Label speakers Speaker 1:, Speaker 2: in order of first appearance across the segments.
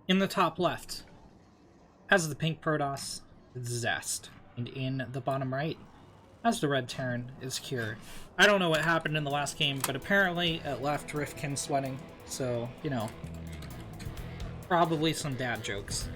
Speaker 1: In the top left has the pink Protoss, Zest. And in the bottom right has the red Terran, is Cure. I don't know what happened in the last game, but apparently it left Rifkin sweating. So, you know, probably some dad jokes.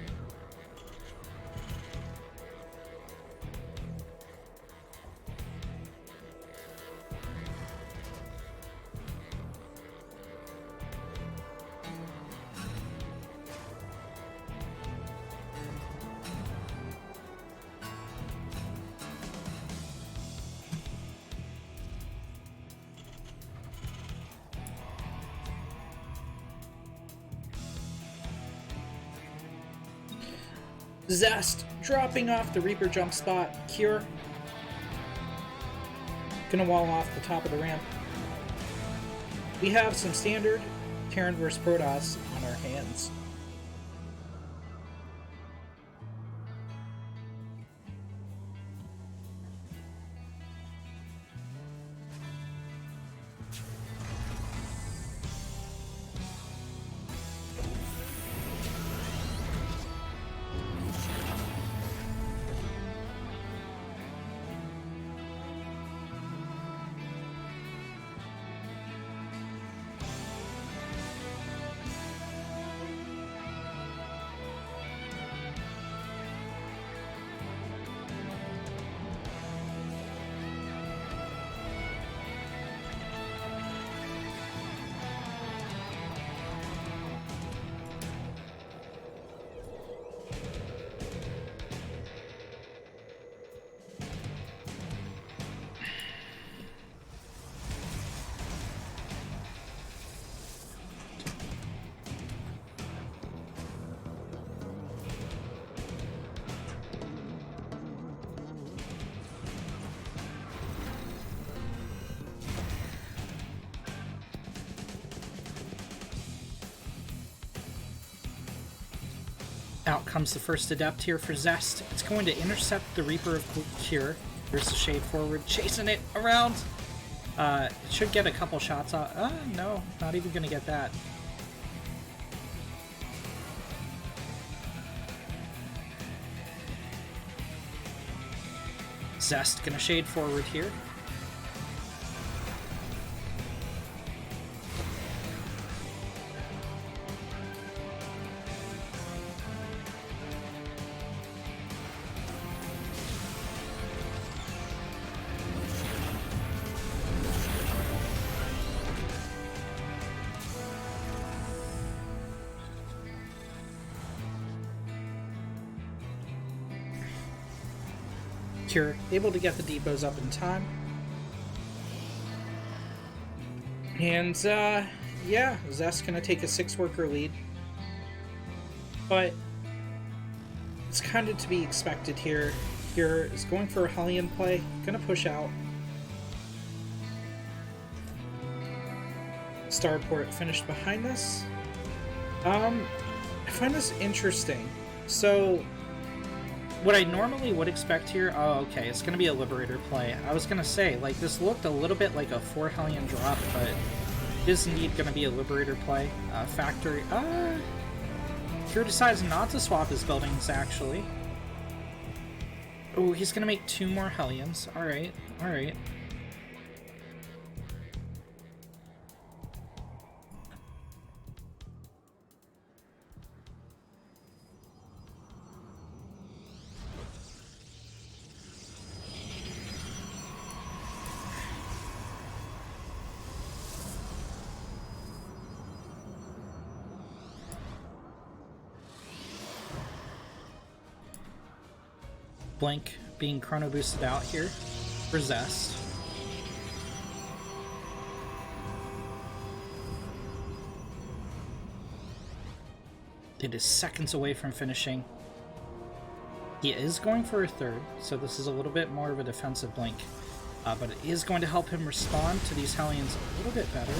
Speaker 1: Zest dropping off the Reaper jump spot. Cure gonna wall off the top of the ramp. We have some standard Terran vs Protoss on our hands. Out comes the first Adept here for Zest. It's going to intercept the Reaper of Cure. There's the Shade forward, chasing it around. It should get a couple shots off. No, not even going to get that. Zest going to Shade forward here. Cure able to get the depots up in time. And, yeah, Zest's gonna take a 6-worker lead. But it's kind of to be expected here. Cure is going for a Hellion play, gonna push out. Starport finished behind this. I find this interesting. So, what I normally would expect here... Oh, okay, it's going to be a Liberator play. I was going to say, like, this looked a little bit like a 4 Hellion drop, but it is indeed going to be a Liberator play. Factory... Cure decides not to swap his buildings, actually. Oh, he's going to make 2 more Hellions. Alright, alright. Blink being chrono boosted out here for Zest. It is seconds away from finishing. He is going for a 3rd, so this is a little bit more of a defensive blink. But it is going to help him respond to these Hellions a little bit better.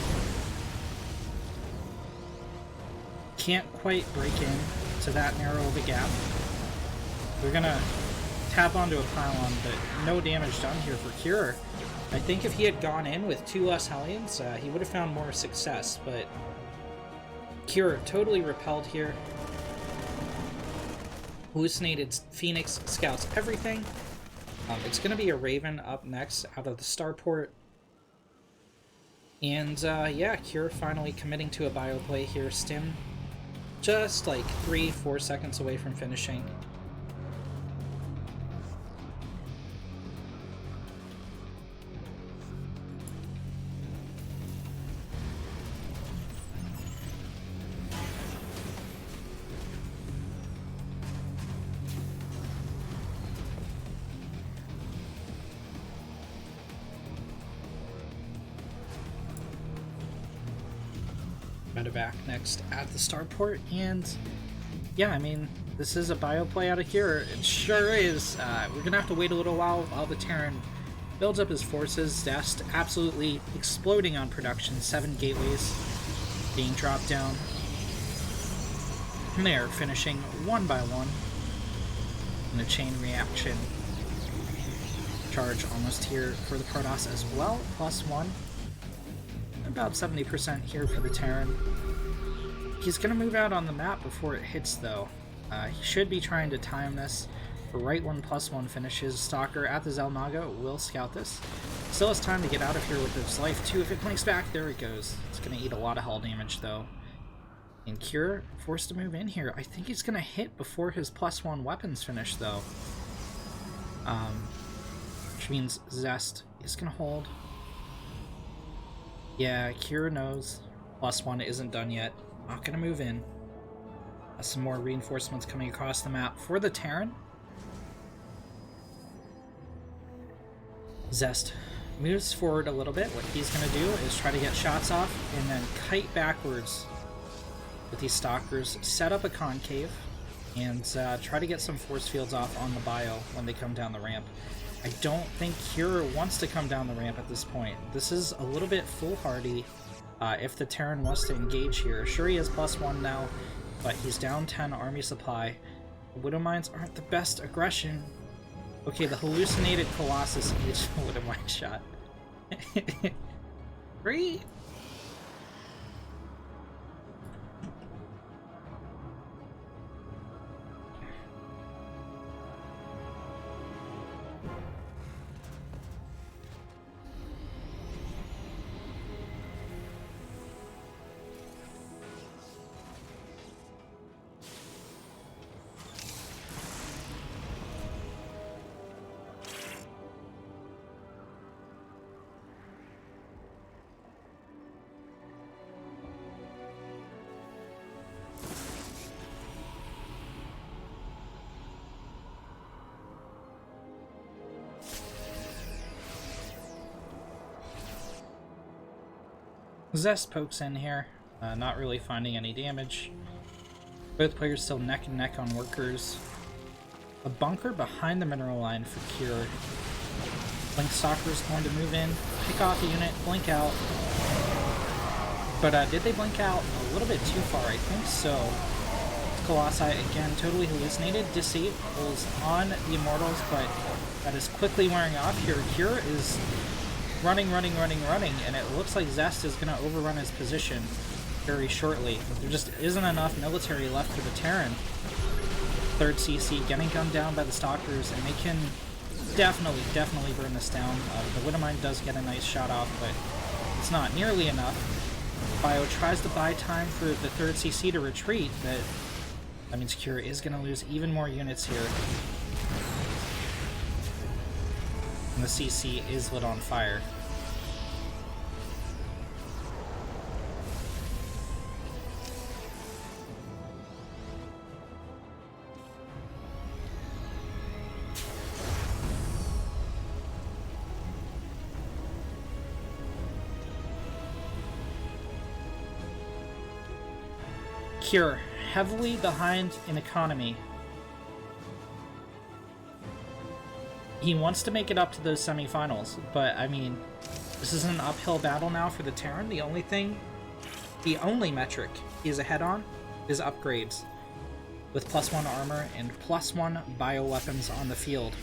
Speaker 1: Can't quite break in to that narrow of a gap. We're gonna tap onto a pylon, but no damage done here for Cure. I think if he had gone in with 2 less Hellions, he would have found more success, but Cure totally repelled here. Hallucinated Phoenix scouts everything. It's going to be a Raven up next out of the starport. And yeah, Cure finally committing to a bio play here. Stim just like 3-4 seconds away from finishing. Medevac next at the starport, and yeah, I mean, this is a bio play out of here. It sure is. We're gonna have to wait a little while the Terran builds up his forces. Zest absolutely exploding on production. 7 gateways being dropped down. And they're finishing one by one in a chain reaction. Charge almost here for the Protoss as well. +1. About 70% here for the Terran. He's going to move out on the map before it hits, though. He should be trying to time this for right when +1 finishes. Stalker at the Zelnaga will scout this. Still has time to get out of here with his life, too. If it blinks back, there it goes. It's going to eat a lot of hull damage, though. And Cure forced to move in here. I think he's going to hit before his +1 weapons finish, though. Which means Zest is going to hold. Yeah, Cure knows +1 isn't done yet. Not gonna move in. Some more reinforcements coming across the map for the Terran. Zest moves forward a little bit. What he's gonna do is try to get shots off and then kite backwards with these stalkers, set up a concave, and try to get some force fields off on the bio when they come down the ramp. I don't think Cure wants to come down the ramp at this point. This is a little bit foolhardy if the Terran wants to engage here. Sure, he has +1 now, but he's down 10 army supply. The Widow Mines aren't the best aggression. Okay, the hallucinated Colossus eats a Widow Mine shot. 3? Zest pokes in here, not really finding any damage. Both players still neck and neck on workers. A bunker behind the mineral line for Cure. Blink Stalker's going to move in, pick off a unit, blink out. But did they blink out a little bit too far? I think so. Colossi, again, totally hallucinated. Disables on the Immortals, but that is quickly wearing off here. Cure is running, and it looks like Zest is going to overrun his position very shortly. There just isn't enough military left for the Terran. 3rd CC getting gunned down by the Stalkers, and they can definitely burn this down. The Widow Mine does get a nice shot off, but it's not nearly enough. Bio tries to buy time for the 3rd CC to retreat, but that means Cure is going to lose even more units here. And the CC is lit on fire. Cure, heavily behind in economy. He wants to make it up to those semifinals, but I mean, this is an uphill battle now for the Terran. The only metric he is ahead on is upgrades, with +1 armor and +1 bioweapons on the field.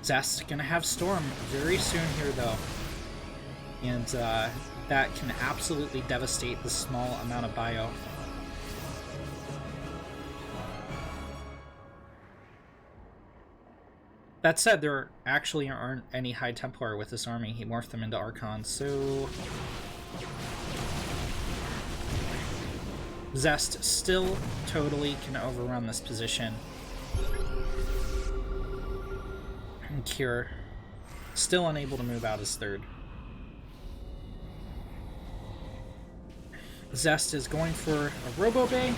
Speaker 1: Zest gonna have Storm very soon here though, and that can absolutely devastate the small amount of bio. That said, there actually aren't any High Templar with this army. He morphed them into Archons, so... Zest still totally can overrun this position. And Cure still unable to move out as third. Zest is going for a Robo Bay.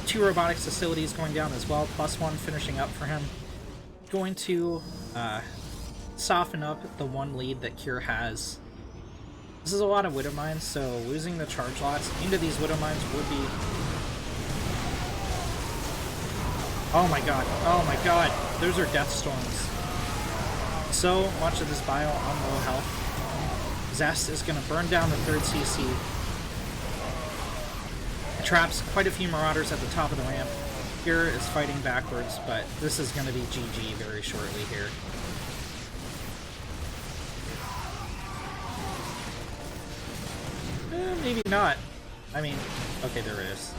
Speaker 1: 2 robotics facilities going down as well, +1 finishing up for him. Going to soften up the 1 lead that Cure has. This is a lot of Widow Mines, so losing the charge lots into these Widow Mines would be... Oh my god, those are Death Storms. So much of this bio on low health. Zest is going to burn down the 3rd CC. Traps quite a few Marauders at the top of the ramp. Cure is fighting backwards, but this is going to be GG very shortly here. Maybe not. I mean, okay, there it is.